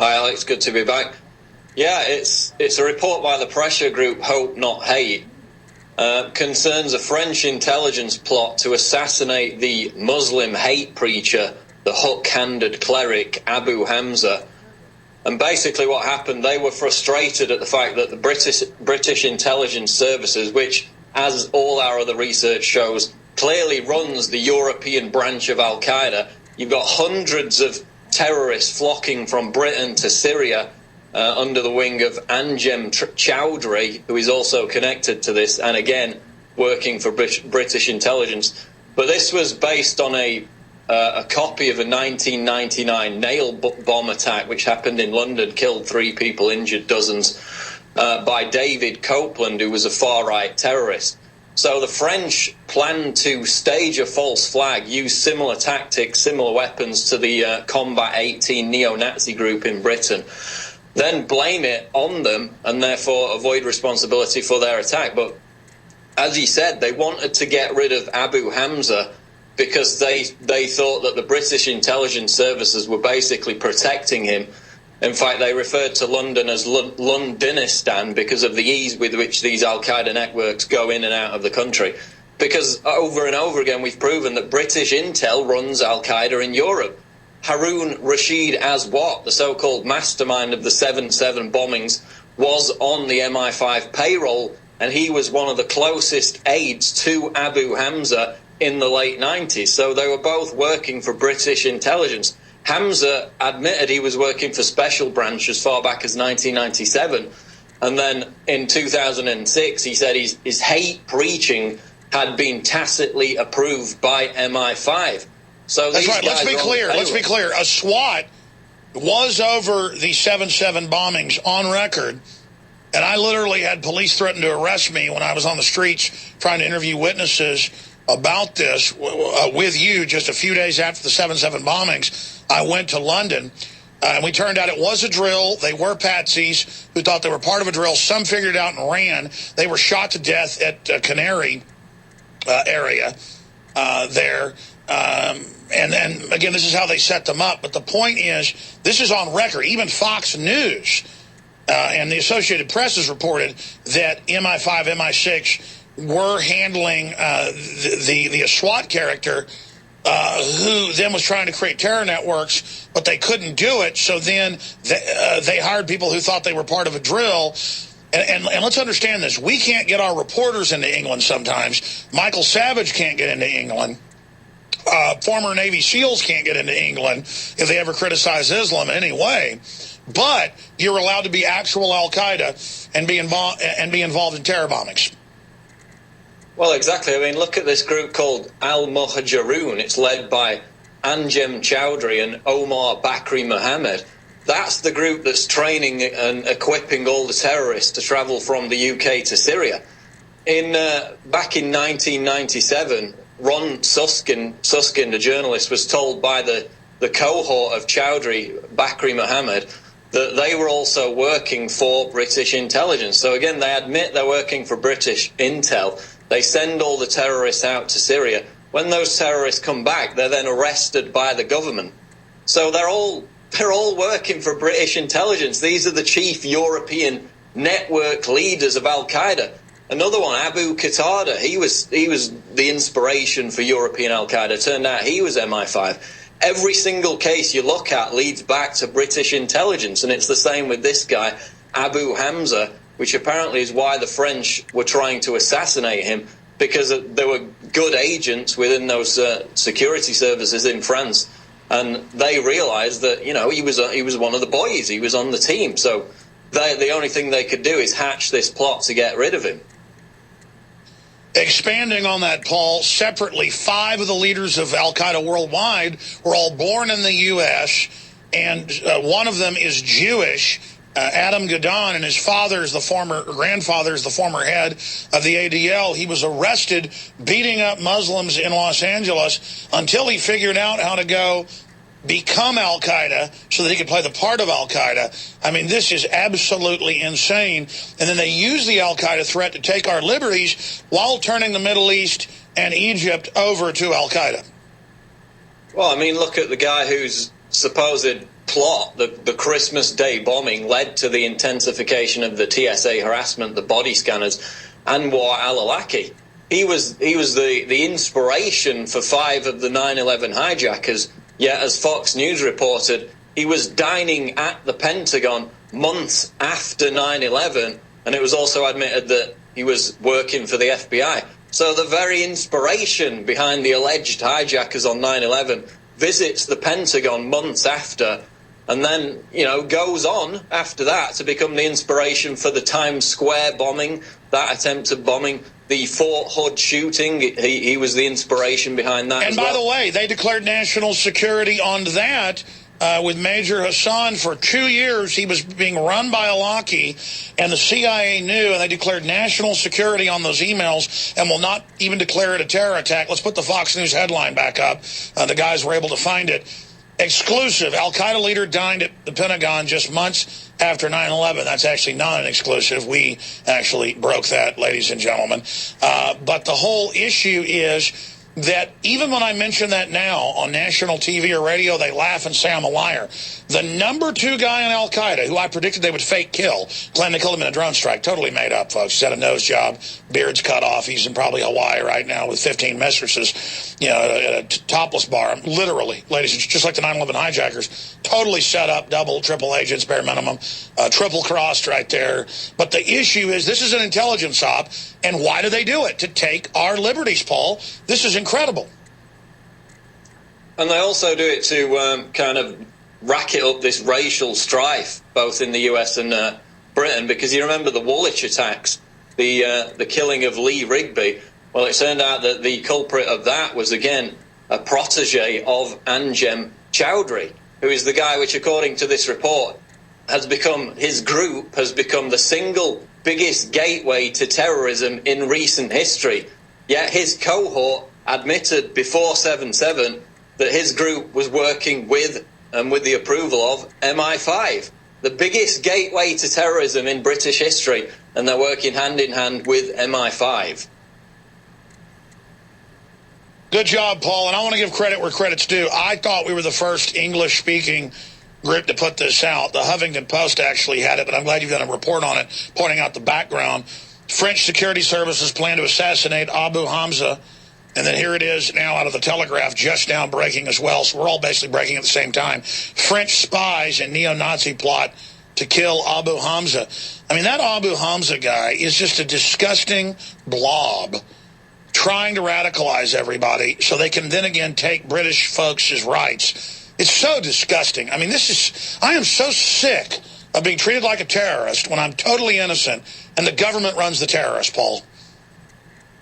Hi, Alex. Good to be back. Yeah, it's a report by the pressure group Hope Not Hate. Concerns a French intelligence plot to assassinate the Muslim hate preacher, the hook-handed cleric Abu Hamza. And basically what happened, they were frustrated at the fact that the British intelligence services, which, as all our other research shows, clearly runs the European branch of Al-Qaeda. You've got hundreds of terrorists flocking from Britain to Syria under the wing of Anjem Choudhury, who is also connected to this, and again, working for British intelligence. But this was based on a copy of a 1999 nail bomb attack, which happened in London, killed 3 people, injured dozens, by David Copeland, who was a far-right terrorist. So the French planned to stage a false flag, use similar tactics, similar weapons to the Combat 18 neo-Nazi group in Britain, then blame it on them and therefore avoid responsibility for their attack. But as he said, they wanted to get rid of Abu Hamza because they thought that the British intelligence services were basically protecting him. In fact, they referred to London as Londonistan because of the ease with which these Al-Qaeda networks go in and out of the country. Because over and over again, we've proven that British intel runs Al-Qaeda in Europe. Harun Rashid Aswat, the so-called mastermind of the 7/7 bombings, was on the MI5 payroll, and he was one of the closest aides to Abu Hamza in the late 90s. So they were both working for British intelligence. Hamza admitted he was working for Special Branch as far back as 1997. And then in 2006, he said his hate preaching had been tacitly approved by MI5. So that's right. Let's be clear. A SWAT was over the 7/7 bombings on record. And I literally had police threaten to arrest me when I was on the streets trying to interview witnesses about this with you just a few days after the 7/7 bombings. I went to London, and we turned out it was a drill. They were patsies who thought they were part of a drill. Some figured it out and ran. They were shot to death at Canary area there. And again, this is how they set them up. But the point is, this is on record. Even Fox News and the Associated Press has reported that MI5, MI6 were handling the SWAT character who then was trying to create terror networks, but they couldn't do it. So then they hired people who thought they were part of a drill. And let's understand this. We can't get our reporters into England sometimes. Michael Savage can't get into England. Former Navy SEALs can't get into England if they ever criticize Islam in any way. But you're allowed to be actual Al-Qaeda and be involved in terror bombings. Well, exactly. I mean, look at this group called Al-Muhajiroon. It's led by Anjem Choudhury and Omar Bakri Mohammed. That's the group that's training and equipping all the terrorists to travel from the UK to Syria. Back in 1997, Ron Susskind, a journalist, was told by the cohort of Choudhury, Bakri Mohammed, that they were also working for British intelligence. So again, they admit they're working for British intel. They send all the terrorists out to Syria. When those terrorists come back, they're then arrested by the government. So they're all working for British intelligence. These are the chief European network leaders of Al-Qaeda. Another one, Abu Qatada, he was the inspiration for European Al-Qaeda. Turned out he was MI5. Every single case you look at leads back to British intelligence, and it's the same with this guy, Abu Hamza, which apparently is why the French were trying to assassinate him, because there were good agents within those security services in France, and they realized that, you know, he was one of the boys, he was on the team, so the only thing they could do is hatch this plot to get rid of him. Expanding on that, Paul, separately, 5 of the leaders of Al-Qaeda worldwide were all born in the U.S., and one of them is Jewish. Adam Gadon, and his grandfather is the former head of the ADL. He was arrested beating up Muslims in Los Angeles until he figured out how to go become Al-Qaeda so that he could play the part of Al-Qaeda. I mean, this is absolutely insane. And then they use the Al-Qaeda threat to take our liberties while turning the Middle East and Egypt over to Al-Qaeda. Well, I mean, look at the guy who's supposed plot, the Christmas Day bombing, led to the intensification of the TSA harassment, the body scanners, Anwar al-Awlaki. He was the inspiration for 5 of the 9/11 hijackers, yet as Fox News reported, he was dining at the Pentagon months after 9/11, and it was also admitted that he was working for the FBI. So the very inspiration behind the alleged hijackers on 9/11 visits the Pentagon months after, and then, goes on after that to become the inspiration for the Times Square bombing, that attempted bombing, the Fort Hood shooting. He was the inspiration behind that. And by the way, they declared national security on that with Major Hassan for 2 years. He was being run by Awlaki, and the CIA knew, and they declared national security on those emails and will not even declare it a terror attack. Let's put the Fox News headline back up. The guys were able to find it. Exclusive. Al-Qaeda leader dined at the Pentagon just months after 9/11. That's actually not an exclusive. We actually broke that, ladies and gentlemen. But the whole issue is that even when I mention that now on national TV or radio, they laugh and say I'm a liar. The number 2 guy in Al-Qaeda, who I predicted they would fake kill, claimed they killed him in a drone strike. Totally made up, folks. He's had a nose job, beard's cut off. He's in probably Hawaii right now with 15 mistresses, at a topless bar. Literally, ladies, it's just like the 9/11 hijackers. Totally set up, double, triple agents, bare minimum, triple crossed right there. But the issue is this is an intelligence op, and why do they do it? To take our liberties, Paul. This is incredible. And they also do it to kind of racket up this racial strife, both in the US and Britain, because you remember the Woolwich attacks, the killing of Lee Rigby. Well, it turned out that the culprit of that was, again, a protege of Anjem Choudhury, who is the guy which, according to this report, his group has become the single biggest gateway to terrorism in recent history. Yet his cohort admitted before 7/7 that his group was working with and with the approval of MI5, the biggest gateway to terrorism in British history, and they're working hand in hand with MI5. Good job, Paul, and I want to give credit where credit's due. I thought we were the first English-speaking group to put this out. The Huffington Post actually had it, but I'm glad you've done a report on it, pointing out the background. French security services plan to assassinate Abu Hamza. And then here it is now out of the Telegraph, just now breaking as well. So we're all basically breaking at the same time. French spies and neo-Nazi plot to kill Abu Hamza. I mean, that Abu Hamza guy is just a disgusting blob trying to radicalize everybody so they can then again take British folks' rights. It's so disgusting. I mean, I am so sick of being treated like a terrorist when I'm totally innocent and the government runs the terrorist, Paul.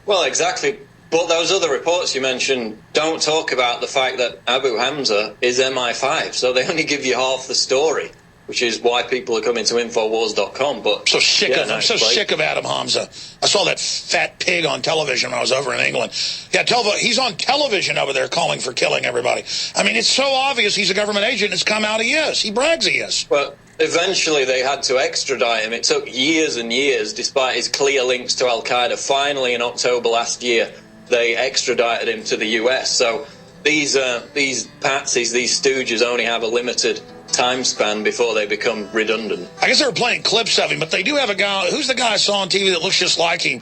Well, exactly. But those other reports you mentioned don't talk about the fact that Abu Hamza is MI5, so they only give you half the story, which is why people are coming to Infowars.com. But I'm sick of Adam Hamza. I saw that fat pig on television when I was over in England. Yeah, he's on television over there calling for killing everybody. I mean, it's so obvious he's a government agent. It's come out he is. He brags he is. Well, eventually they had to extradite him. It took years and years, despite his clear links to Al-Qaeda. Finally, in October last year, they extradited him to the US. So these patsies, these stooges, only have a limited time span before they become redundant. I guess they were playing clips of him, but they do have a guy. Who's the guy I saw on TV that looks just like him?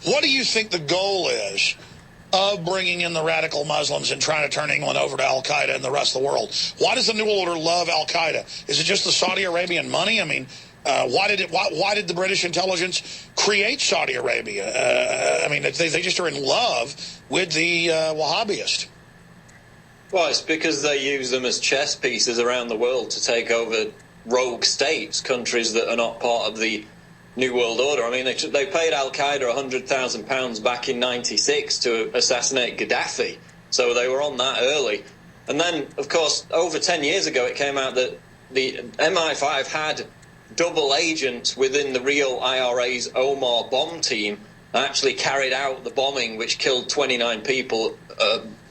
What do you think the goal is of bringing in the radical Muslims and trying to turn England over to Al-Qaeda and the rest of the world? Why does the New World Order love Al-Qaeda? Is it just the Saudi Arabian money? I mean, why did the British intelligence create Saudi Arabia? I mean, they just are in love with the Wahhabists. Well, it's because they use them as chess pieces around the world to take over rogue states, countries that are not part of the New World Order. I mean, they paid Al-Qaeda £100,000 back in '96 to assassinate Gaddafi, so they were on that early. And then, of course, over 10 years ago, it came out that the MI5 had double agents within the real IRA's Omar bomb team actually carried out the bombing, which killed 29 people,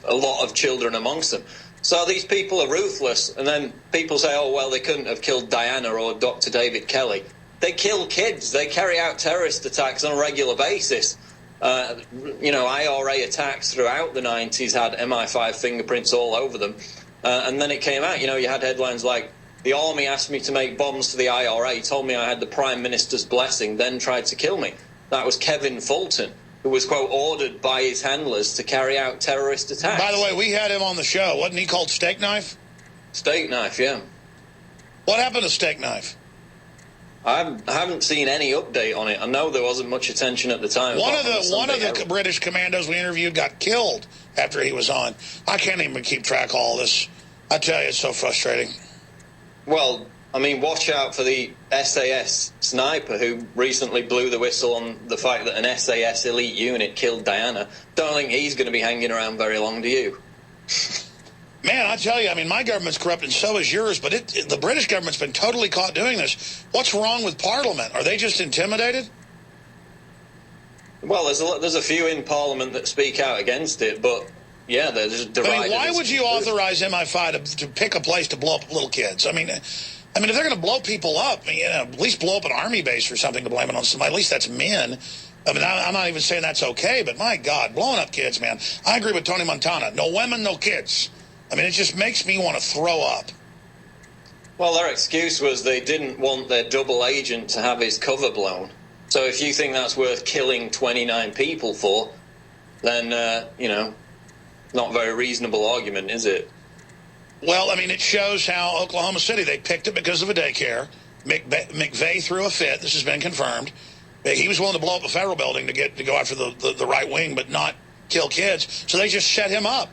a lot of children amongst them. So these people are ruthless, and then people say, oh, well, they couldn't have killed Diana or Dr. David Kelly. They kill kids. They carry out terrorist attacks on a regular basis. IRA attacks throughout the 90s had MI5 fingerprints all over them. And then it came out, you had headlines like, the army asked me to make bombs for the IRA, told me I had the Prime Minister's blessing, then tried to kill me. That was Kevin Fulton, who was, quote, ordered by his handlers to carry out terrorist attacks. By the way, we had him on the show. Wasn't he called Steak Knife? Steak Knife, yeah. What happened to Steak Knife? I haven't seen any update on it. I know there wasn't much attention at the time. One of the British commandos we interviewed got killed after he was on. I can't even keep track of all this. I tell you, it's so frustrating. Well, I mean, watch out for the SAS sniper who recently blew the whistle on the fact that an SAS elite unit killed Diana. Don't think he's going to be hanging around very long, do you? Man, I tell you, I mean, my government's corrupt and so is yours, but the British government's been totally caught doing this. What's wrong with Parliament? Are they just intimidated? Well, there's a few in Parliament that speak out against it, but yeah, they're just divided. I mean, why would you authorize MI5 to pick a place to blow up little kids? I mean, if they're going to blow people up, at least blow up an army base or something to blame it on somebody. At least that's men. I mean, I'm not even saying that's okay, but my God, blowing up kids, man. I agree with Tony Montana. No women, no kids. I mean, it just makes me want to throw up. Well, their excuse was they didn't want their double agent to have his cover blown. So if you think that's worth killing 29 people for, then, not a very reasonable argument, is it? Well, I mean, it shows how Oklahoma City, they picked it because of a daycare. McVeigh threw a fit. This has been confirmed. He was willing to blow up a federal building to go after the right wing, but not kill kids. So they just set him up.